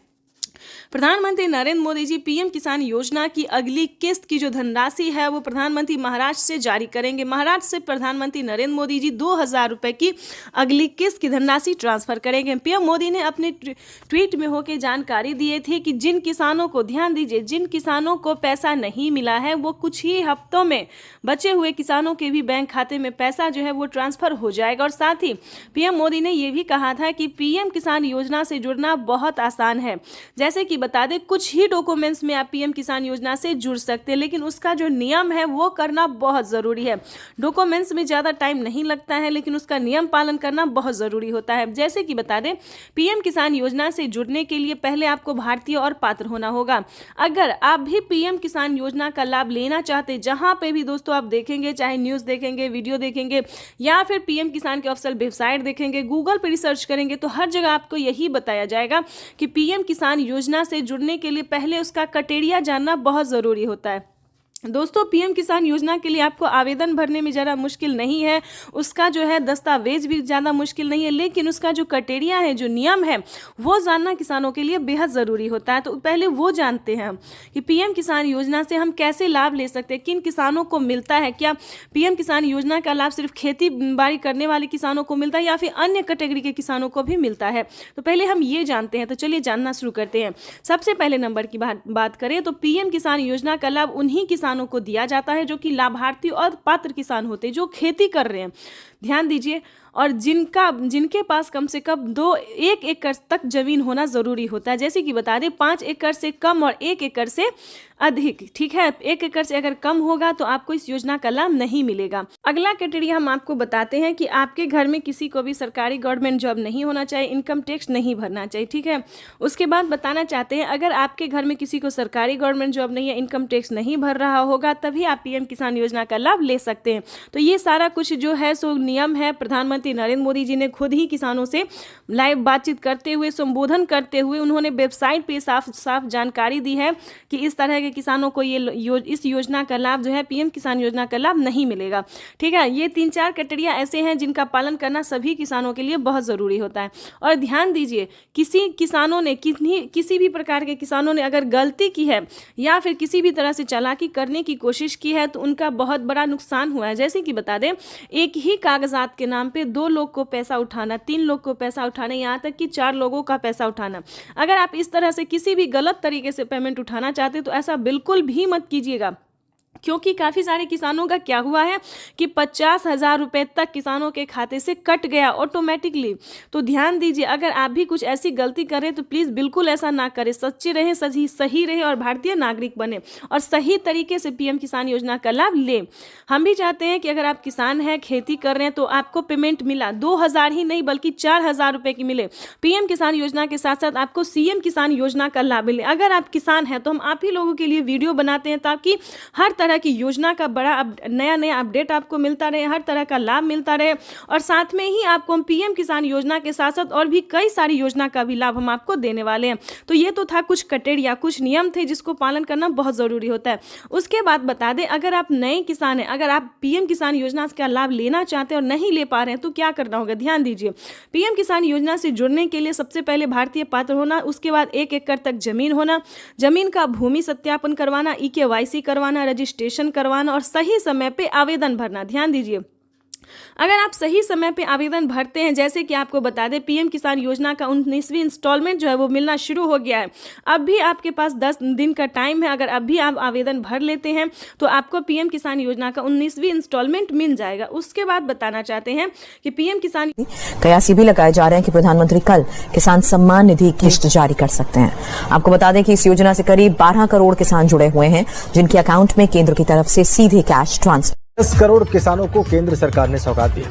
प्रधानमंत्री नरेंद्र मोदी जी पीएम किसान योजना की अगली किस्त की जो धनराशि है वो प्रधानमंत्री महाराष्ट्र से जारी करेंगे। महाराष्ट्र से प्रधानमंत्री नरेंद्र मोदी जी 2000 रुपए की अगली किस्त की धनराशि ट्रांसफर करेंगे। पीएम मोदी ने अपने ट्वीट में होकर जानकारी दी थी कि जिन किसानों को, ध्यान दीजिए, जिन किसानों को पैसा नहीं मिला है वो कुछ ही हफ्तों में बचे हुए किसानों के भी बैंक खाते में पैसा जो है वो ट्रांसफर हो जाएगा। और साथ ही पीएम मोदी ने ये भी कहा था कि पीएम किसान योजना से जुड़ना बहुत आसान है। जैसे कि बता दें, कुछ ही डॉक्यूमेंट्स में आप पीएम किसान योजना से जुड़ सकते हैं, लेकिन उसका जो नियम है वो करना बहुत ज़रूरी है। डॉक्यूमेंट्स में ज़्यादा टाइम नहीं लगता है, लेकिन उसका नियम पालन करना बहुत ज़रूरी होता है। जैसे कि बता दें, पीएम किसान योजना से जुड़ने के लिए पहले आपको भारतीय और पात्र होना होगा। अगर आप भी पीएम किसान योजना का लाभ लेना चाहते, जहां पे भी दोस्तों आप देखेंगे, चाहे न्यूज़ देखेंगे, वीडियो देखेंगे या फिर पीएम किसान के ऑफिशियल वेबसाइट देखेंगे, गूगल पर रिसर्च करेंगे, तो हर जगह आपको यही बताया जाएगा कि पीएम किसान योजना से जुड़ने के लिए पहले उसका क्राइटेरिया जानना बहुत ज़रूरी होता है। दोस्तों, पीएम किसान योजना के लिए आपको आवेदन भरने में ज़्यादा मुश्किल नहीं है, उसका जो है दस्तावेज भी ज़्यादा मुश्किल नहीं है, लेकिन उसका जो क्राइटेरिया है, जो नियम है, वो जानना किसानों के लिए बेहद ज़रूरी होता है। तो पहले वो जानते हैं कि पीएम किसान योजना से हम कैसे लाभ ले सकते हैं, किन किसानों को मिलता है। क्या पीएम किसान योजना का लाभ सिर्फ खेती बाड़ी करने वाले किसानों को मिलता है या फिर अन्य कैटेगरी के किसानों को भी मिलता है, तो पहले हम ये जानते हैं। तो चलिए जानना शुरू करते हैं। सबसे पहले नंबर की बात करें तो पीएम किसान योजना का लाभ उन्हीं किसानों को दिया जाता है जो कि लाभार्थी और पात्र किसान होते हैं, जो खेती कर रहे हैं। ध्यान दीजिए, और जिनके पास कम से कम 1 एकड़ तक जमीन होना जरूरी होता है। जैसे कि बता दें, 5 एकड़ से कम और 1 एकड़ से अधिक, ठीक है। 1 एकड़ से अगर कम होगा तो आपको इस योजना का लाभ नहीं मिलेगा। अगला क्राइटेरिया हम आपको बताते हैं कि आपके घर में किसी को भी सरकारी गवर्नमेंट जॉब नहीं होना चाहिए, इनकम टैक्स नहीं भरना चाहिए, ठीक है। उसके बाद बताना चाहते हैं, अगर आपके घर में किसी को सरकारी गवर्नमेंट जॉब नहीं है, इनकम टैक्स नहीं भर रहा होगा, तभी आप पीएम किसान योजना का लाभ ले सकते हैं। तो ये सारा कुछ जो है सो नियम है प्रधानमंत्री प्रधानमंत्री नरेंद्र मोदी जी ने खुद ही किसानों से लाइव बातचीत करते हुए, संबोधन करते हुए उन्होंने वेबसाइट पे साफ साफ जानकारी दी है कि इस तरह के किसानों को इस योजना का लाभ जो है, पीएम किसान योजना का लाभ नहीं मिलेगा। ठीक है, ये 3-4 क्राइटेरिया ऐसे हैं जिनका पालन करना सभी किसानों के लिए बहुत ज़रूरी होता है। और ध्यान दीजिए, किसी भी प्रकार के किसानों ने अगर गलती की है या फिर किसी भी तरह से चालाकी करने की कोशिश की है तो उनका बहुत बड़ा नुकसान हुआ है। जैसे कि बता दें, एक ही कागजात के नाम पे 2 लोग को पैसा उठाना, 3 लोग को पैसा उठाना, यहाँ तक कि 4 लोगों का पैसा उठाना। अगर आप इस तरह से किसी भी गलत तरीके से पेमेंट उठाना चाहते तो ऐसा बिल्कुल भी मत कीजिएगा, क्योंकि काफ़ी सारे किसानों का क्या हुआ है कि 50,000 रुपये तक किसानों के खाते से कट गया ऑटोमेटिकली। तो ध्यान दीजिए, अगर आप भी कुछ ऐसी गलती करें तो प्लीज़ बिल्कुल ऐसा ना करें, सच्चे रहें, सही रहे और भारतीय नागरिक बने और सही तरीके से पीएम किसान योजना का लाभ लें। हम भी चाहते हैं कि अगर आप किसान हैं, खेती कर रहे हैं, तो आपको पेमेंट मिला 2,000 ही नहीं बल्कि 4,000 रुपये की मिले। पीएम किसान योजना के साथ साथ आपको सीएम किसान योजना का लाभ मिले। अगर आप किसान हैं तो हम आप ही लोगों के लिए वीडियो बनाते हैं ताकि हर तरह की योजना का बड़ा नया अपडेट आपको मिलता रहे, हर तरह का लाभ मिलता रहे। और साथ में ही आपको हम पीएम किसान योजना के साथ साथ और भी कई सारी योजना का भी लाभ हम आपको देने वाले हैं। तो ये तो था कुछ क्राइटेरिया, कुछ नियम थे जिसको पालन करना बहुत ज़रूरी होता है। उसके बाद बता दें, अगर आप नए किसान हैं, अगर आप पीएम किसान योजना का लाभ लेना चाहते हैं और नहीं ले पा रहे हैं तो क्या करना होगा। ध्यान दीजिए, पीएम किसान योजना से जुड़ने के लिए सबसे पहले भारतीय पात्र होना, उसके बाद 1 एकड़ तक जमीन होना, जमीन का भूमि सत्यापन करवाना, EKYC करवाना, रजिस्ट्रेशन करवाना और सही समय पे आवेदन भरना। ध्यान दीजिए, अगर आप सही समय पे आवेदन भरते हैं, जैसे कि आपको बता दें पीएम किसान योजना का 19वीं इंस्टॉलमेंट जो है वो मिलना शुरू हो गया है। अब भी आपके पास 10 दिन का टाइम है। अगर अब भी आप आवेदन भर लेते हैं तो आपको पीएम किसान योजना का 19वीं इंस्टॉलमेंट मिल जाएगा। उसके बाद बताना चाहते हैं कि पीएम किसान कयास भी लगाए जा रहे हैं कि प्रधानमंत्री कल किसान सम्मान निधि किस्त जारी कर सकते हैं। आपको बता दें कि इस योजना से करीब 12 करोड़ किसान जुड़े हुए हैं, जिनके अकाउंट में केंद्र की तरफ से सीधे कैश ट्रांसफर 10 करोड़ किसानों को केंद्र सरकार ने सौगात दी।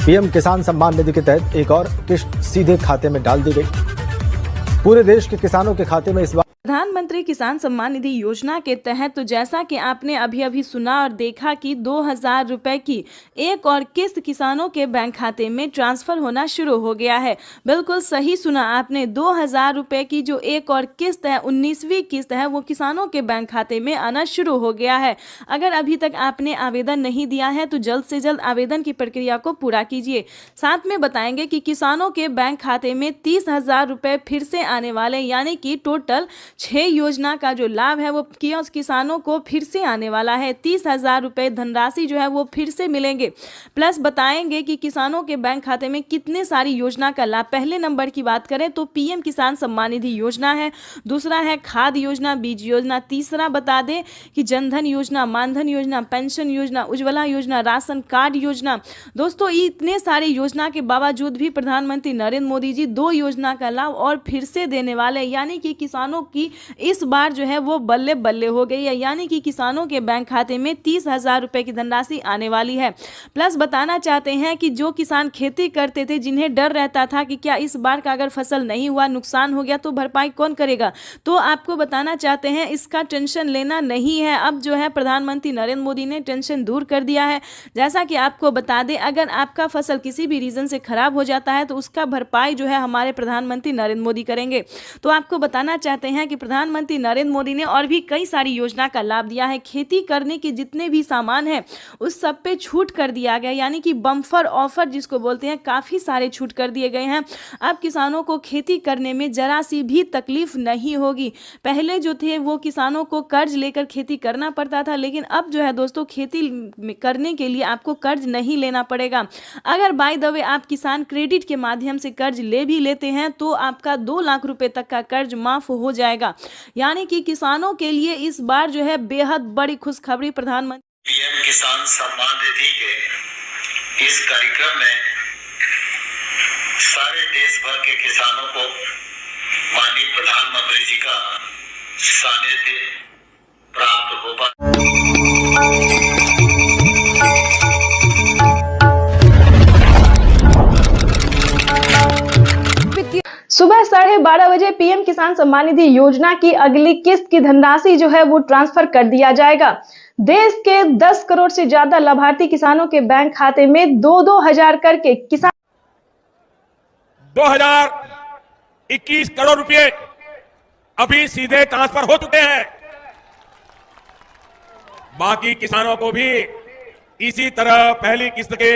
पीएम किसान सम्मान निधि के तहत एक और किस्त सीधे खाते में डाल दी गई। पूरे देश के किसानों के खाते में इस बार प्रधानमंत्री किसान सम्मान निधि योजना के तहत तो जैसा कि आपने अभी सुना और देखा कि 2,000 रुपए की एक और किस्त किसानों के बैंक खाते में ट्रांसफर होना शुरू हो गया है। बिल्कुल सही सुना आपने, 2,000 रुपए की जो एक और किस्त है, 19वीं किस्त है, वो किसानों के बैंक खाते में आना शुरू हो गया है। अगर अभी तक आपने आवेदन नहीं दिया है तो जल्द से जल्द आवेदन की प्रक्रिया को पूरा कीजिए। साथ में बताएंगे कि किसानों के बैंक खाते में 30,000 रुपए फिर से आने वाले, यानी कि टोटल 6 योजना का जो लाभ है वो किसानों को फिर से आने वाला है। 30,000 रुपए धनराशि जो है वो फिर से मिलेंगे। प्लस बताएंगे कि किसानों के बैंक खाते में कितने सारी योजना का लाभ। पहले नंबर की बात करें तो पीएम किसान सम्मान निधि योजना है, दूसरा है खाद योजना, बीज योजना, तीसरा बता दें कि जनधन योजना, मानधन योजना, पेंशन योजना, उज्ज्वला योजना, राशन कार्ड योजना। दोस्तों, इतने सारे योजना के बावजूद भी प्रधानमंत्री नरेंद्र मोदी जी 2 योजना का लाभ और फिर से देने वाले, यानी कि किसानों की इस बार जो है वो बल्ले बल्ले हो गई है, यानी कि किसानों के बैंक खाते में 30,000 रुपए की धनराशि आने वाली है। प्लस बताना चाहते हैं कि जो किसान खेती करते थे, जिन्हें डर रहता था कि क्या इस बार का अगर फसल नहीं हुआ, नुकसान हो गया तो भरपाई कौन करेगा, तो आपको बताना चाहते हैं इसका टेंशन लेना नहीं है। अब जो है प्रधानमंत्री नरेंद्र मोदी ने टेंशन दूर कर दिया है। जैसा कि आपको बता दें, अगर आपका फसल किसी भी रीजन से खराब हो जाता है तो उसका भरपाई जो है हमारे प्रधानमंत्री नरेंद्र मोदी करेंगे। तो आपको बताना चाहते हैं कि प्रधानमंत्री नरेंद्र मोदी ने और भी कई सारी योजना का लाभ दिया है। खेती करने के जितने भी सामान हैं उस सब पे छूट कर दिया गया, यानी कि बम्पर ऑफर जिसको बोलते हैं, काफ़ी सारे छूट कर दिए गए हैं। अब किसानों को खेती करने में जरा सी भी तकलीफ नहीं होगी। पहले जो थे वो किसानों को कर्ज लेकर खेती करना पड़ता था, लेकिन अब जो है दोस्तों खेती करने के लिए आपको कर्ज नहीं लेना पड़ेगा। अगर बाय द वे आप किसान क्रेडिट के माध्यम से कर्ज ले भी लेते हैं तो आपका 2 लाख रुपए तक का कर्ज माफ हो जाएगा। यानी कि किसानों के लिए इस बार जो है बेहद बड़ी खुशखबरी प्रधानमंत्री पीएम किसान सम्मान निधि के इस कार्यक्रम में सारे देश भर के किसानों को माननीय प्रधानमंत्री जी का सानिध्य प्राप्त होगा। सुबह 12:30 बजे पीएम किसान सम्मान निधि योजना की अगली किस्त की धनराशि जो है वो ट्रांसफर कर दिया जाएगा। देश के 10 करोड़ से ज्यादा लाभार्थी किसानों के बैंक खाते में 2-2 हजार करके किसान 2021 करोड़ रुपए अभी सीधे ट्रांसफर हो चुके हैं। बाकी किसानों को भी इसी तरह पहली किस्त के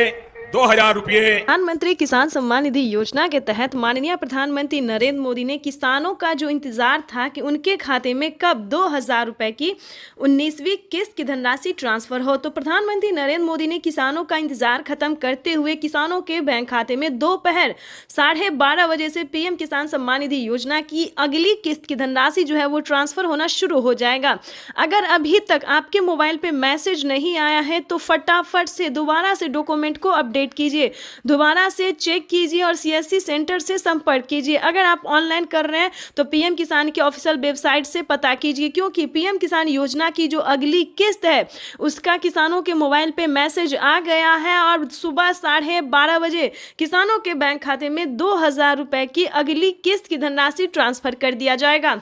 2000 रुपये। प्रधानमंत्री किसान सम्मान निधि योजना के तहत माननीय प्रधानमंत्री नरेंद्र मोदी ने किसानों का जो इंतजार था कि उनके खाते में कब 2000 रुपए की 19वीं किस्त की धनराशि ट्रांसफर हो, तो प्रधानमंत्री नरेंद्र मोदी ने किसानों का इंतजार खत्म करते हुए किसानों के बैंक खाते में दोपहर 12:30 बजे से पीएम किसान सम्मान निधि योजना की अगली किस्त की धनराशि जो है वो ट्रांसफर होना शुरू हो जाएगा। अगर अभी तक आपके मोबाइल पे मैसेज नहीं आया है तो फटाफट से दोबारा से डॉक्यूमेंट को अपडेट कीजिए, दोबारा से चेक कीजिए और सीएससी सेंटर से संपर्क कीजिए। अगर आप ऑनलाइन कर रहे हैं तो पीएम किसान की ऑफिशियल वेबसाइट से पता कीजिए, क्योंकि पीएम किसान योजना की जो अगली किस्त है उसका किसानों के मोबाइल पे मैसेज आ गया है और सुबह 12:30 बजे किसानों के बैंक खाते में 2000 रुपए की अगली किस्त की धनराशि ट्रांसफर कर दिया जाएगा।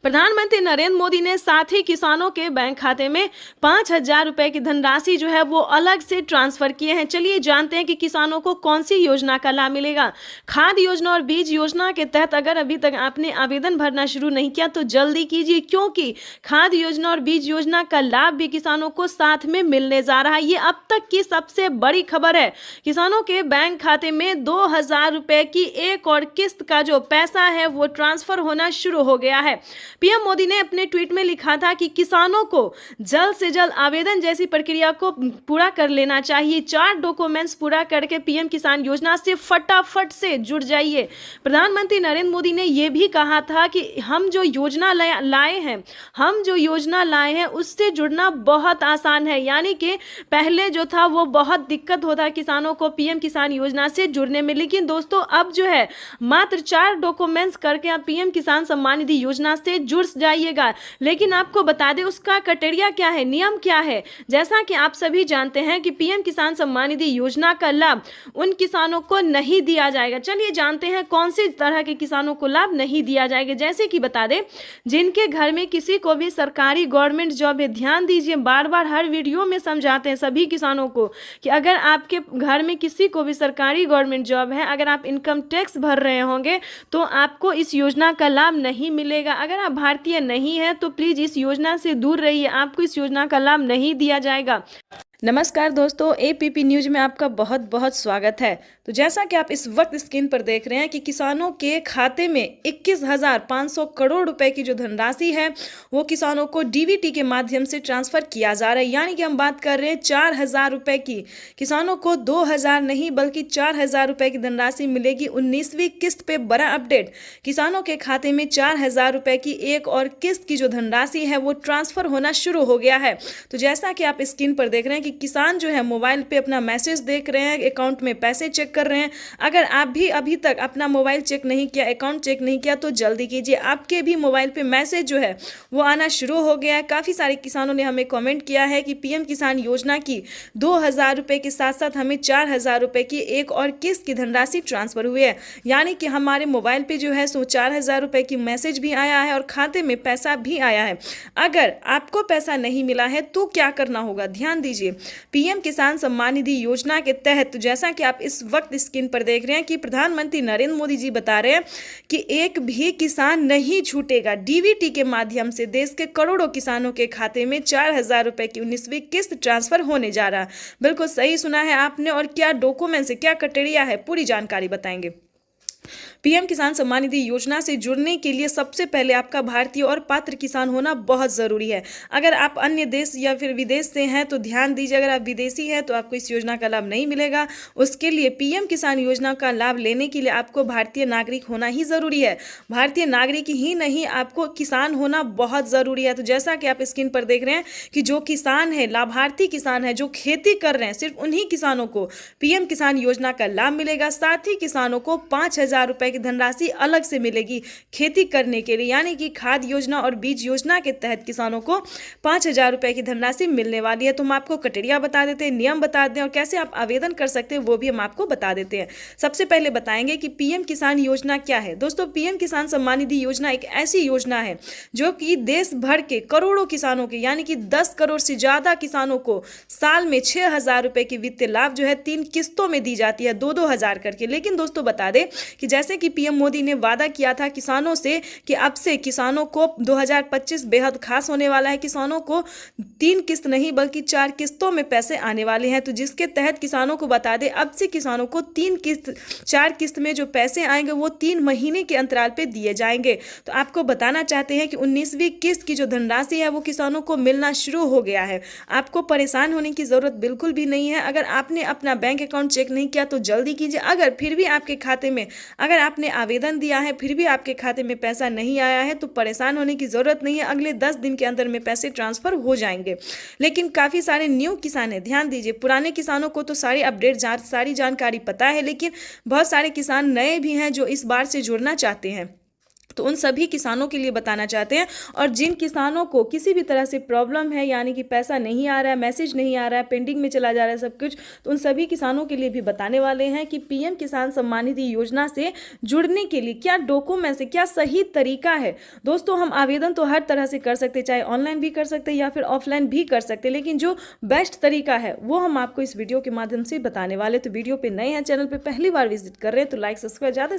प्रधानमंत्री नरेंद्र मोदी ने साथ ही किसानों के बैंक खाते में 5000 रुपए की धनराशि जो है वो अलग से ट्रांसफर किए हैं। चलिए जानते हैं कि किसानों को कौन सी योजना का लाभ मिलेगा। खाद्य योजना और बीज योजना के तहत अगर अभी तक आपने आवेदन भरना शुरू नहीं किया तो जल्दी कीजिए, क्योंकि खाद्य योजना और बीज योजना का लाभ भी किसानों को साथ में मिलने जा रहा है। ये अब तक की सबसे बड़ी खबर है। किसानों के बैंक खाते में 2000 रुपए की एक और किस्त का जो पैसा है वो ट्रांसफर होना शुरू हो गया है। पीएम मोदी ने अपने ट्वीट में लिखा था कि किसानों को जल्द से जल्द आवेदन जैसी प्रक्रिया को पूरा कर लेना चाहिए। 4 डॉक्यूमेंट्स पूरा करके पीएम किसान योजना से फटाफट से जुड़ जाइए। प्रधानमंत्री नरेंद्र मोदी ने यह भी कहा था कि हम जो योजना लाए हैं उससे जुड़ना बहुत आसान है, यानी कि पहले जो था वो बहुत दिक्कत होता है किसानों को पीएम किसान योजना से जुड़ने में, लेकिन दोस्तों अब जो है मात्र 4 डॉक्यूमेंट्स करके आप पीएम किसान सम्मान निधि योजना से जुड़ जाइएगा। लेकिन आपको बता दें उसका क्राइटेरिया क्या है, नियम क्या है। जैसा कि आप सभी जानते हैं कि पीएम किसान सम्मान निधि योजना का लाभ उन किसानों को नहीं दिया जाएगा। चलिए जानते हैं कौन सी तरह के किसानों को लाभ नहीं दिया जाएगा। जैसे कि बता दें जिनके घर में किसी को भी सरकारी गवर्नमेंट जॉब है, ध्यान दीजिए, बार बार हर वीडियो में समझाते हैं सभी किसानों को कि अगर आपके घर में किसी को भी सरकारी गवर्नमेंट जॉब है, अगर आप इनकम टैक्स भर रहे होंगे तो आपको इस योजना का लाभ नहीं मिलेगा। अगर आप भारतीय नहीं है तो प्लीज इस योजना से दूर रहिए, आपको इस योजना का लाभ नहीं दिया जाएगा। नमस्कार दोस्तों, एपीपी न्यूज में आपका बहुत बहुत स्वागत है। तो जैसा कि आप इस वक्त स्क्रीन पर देख रहे हैं कि किसानों के खाते में 21,500 करोड़ रुपए की जो धनराशि है वो किसानों को डीबीटी के माध्यम से ट्रांसफर किया जा रहा है। यानी कि हम बात कर रहे हैं 4000 रुपए की। किसानों को 2000 नहीं बल्कि 4000 रुपए की धनराशि मिलेगी 19वीं किस्त पे। बड़ा अपडेट, किसानों के खाते में 4000 रुपए की एक और किस्त की जो धनराशि है वो ट्रांसफर होना शुरू हो गया है। तो जैसा कि आप स्क्रीन पर देख रहे हैं कि किसान जो है मोबाइल पे अपना मैसेज देख रहे हैं, अकाउंट में पैसे चेक कर रहे हैं। अगर आप भी अभी तक अपना मोबाइल चेक नहीं किया, अकाउंट चेक नहीं किया तो जल्दी कीजिए, आपके भी मोबाइल पे मैसेज जो है वो आना शुरू हो गया है। काफ़ी सारे किसानों ने हमें कमेंट किया है कि पीएम किसान योजना की 2000 रुपये के साथ साथ हमें 4000 रुपये की एक और किस्त की धनराशि ट्रांसफर हुई है। यानी कि हमारे मोबाइल पे जो है सो 4000 रुपये की मैसेज भी आया है और खाते में पैसा भी आया है। अगर आपको पैसा नहीं मिला है तो क्या करना होगा, ध्यान दीजिए। पीएम किसान सम्मान निधि योजना के तहत जैसा कि आप इस वक्त स्क्रीन पर देख रहे हैं कि प्रधानमंत्री नरेंद्र मोदी जी बता रहे हैं कि एक भी किसान नहीं छूटेगा। डीबीटी के माध्यम से देश के करोड़ों किसानों के खाते में 4000 रुपए की 19वीं किस्त ट्रांसफर होने जा रहा है। बिल्कुल सही सुना है आपने। और क्या डॉक्यूमेंट्स है, क्या क्राइटेरिया है, पूरी जानकारी बताएंगे। पीएम किसान सम्मान निधि योजना से जुड़ने के लिए सबसे पहले आपका भारतीय और पात्र किसान होना बहुत ज़रूरी है। अगर आप अन्य देश या फिर विदेश से हैं तो ध्यान दीजिए, अगर आप विदेशी हैं तो आपको इस योजना का लाभ नहीं मिलेगा। उसके लिए पीएम किसान योजना का लाभ लेने के लिए आपको भारतीय नागरिक होना ही ज़रूरी है। भारतीय नागरिक ही नहीं, आपको किसान होना बहुत ज़रूरी है। तो जैसा कि आप स्क्रीन पर देख रहे हैं कि जो किसान है, लाभार्थी किसान है, जो खेती कर रहे हैं, सिर्फ उन्हीं किसानों को पीएम किसान योजना का लाभ मिलेगा। साथ ही किसानों को 5000 रुपये की धनराशि अलग से मिलेगी खेती करने के लिए, यानी कि खाद योजना और बीज योजना के तहत किसानों को 5,000 रुपए की धनराशि मिलने वाली है। तो हम आपको क्राइटेरिया बता देते हैं, नियम बता दें और कैसे आप आवेदन कर सकते हैं वो भी हम आपको बता देते हैं। सबसे पहले बताएंगे कि पीएम किसान योजना क्या है। दोस्तों, पीएम किसान सम्मान निधि योजना एक ऐसी योजना है जो कि देश भर के करोड़ों किसानों के, यानी कि 10 करोड़ से ज्यादा किसानों को साल में 6,000 रुपए की वित्तीय लाभ जो है 3 किस्तों में दी जाती है, 2-2 हजार करके। लेकिन दोस्तों बता दें कि जैसे कि पीएम मोदी ने वादा किया था किसानों से कि अब से किसानों को 2025 बेहद खास होने वाला है, किसानों को 3 किस्त नहीं बल्कि 4 किस्तों में पैसे आने वाले हैं। तो जिसके तहत किसानों को बता दें अब से किसानों को 4 किस्त में जो पैसे आएंगे वो 3 महीने के अंतराल पे दिए जाएंगे। तो आपको बताना चाहते हैं कि 19वीं किस्त की जो धनराशि है वो किसानों को मिलना शुरू हो गया है। आपको परेशान होने की जरूरत बिल्कुल भी नहीं है। अगर आपने अपना बैंक अकाउंट चेक नहीं किया तो जल्दी कीजिए। अगर फिर भी आपके खाते में, अगर आपने आवेदन दिया है फिर भी आपके खाते में पैसा नहीं आया है तो परेशान होने की जरूरत नहीं है। अगले 10 दिन के अंदर में पैसे ट्रांसफर हो जाएंगे। लेकिन काफी सारे न्यू किसान हैं, ध्यान दीजिए। पुराने किसानों को तो सारी अपडेट सारी जानकारी पता है, लेकिन बहुत सारे किसान नए भी हैं जो इस बार से जुड़ना चाहते हैं। तो उन सभी किसानों के लिए बताना चाहते हैं। और जिन किसानों को किसी भी तरह से प्रॉब्लम है, यानी कि पैसा नहीं आ रहा है, मैसेज नहीं आ रहा है, पेंडिंग में चला जा रहा है सब कुछ, तो उन सभी किसानों के लिए भी बताने वाले हैं कि पीएम किसान सम्मान निधि योजना से जुड़ने के लिए क्या डॉक्यूमेंट्स है, क्या सही तरीका है। दोस्तों, हम आवेदन तो हर तरह से कर सकते हैं, चाहे ऑनलाइन भी कर सकते हैं या फिर ऑफलाइन भी कर सकते हैं, लेकिन जो बेस्ट तरीका है वो हम आपको इस वीडियो के माध्यम से बताने वाले। तो वीडियो पे नए हैं, चैनल पे पहली बार विजिट कर रहे हैं तो लाइक सब्सक्राइब ज़्यादा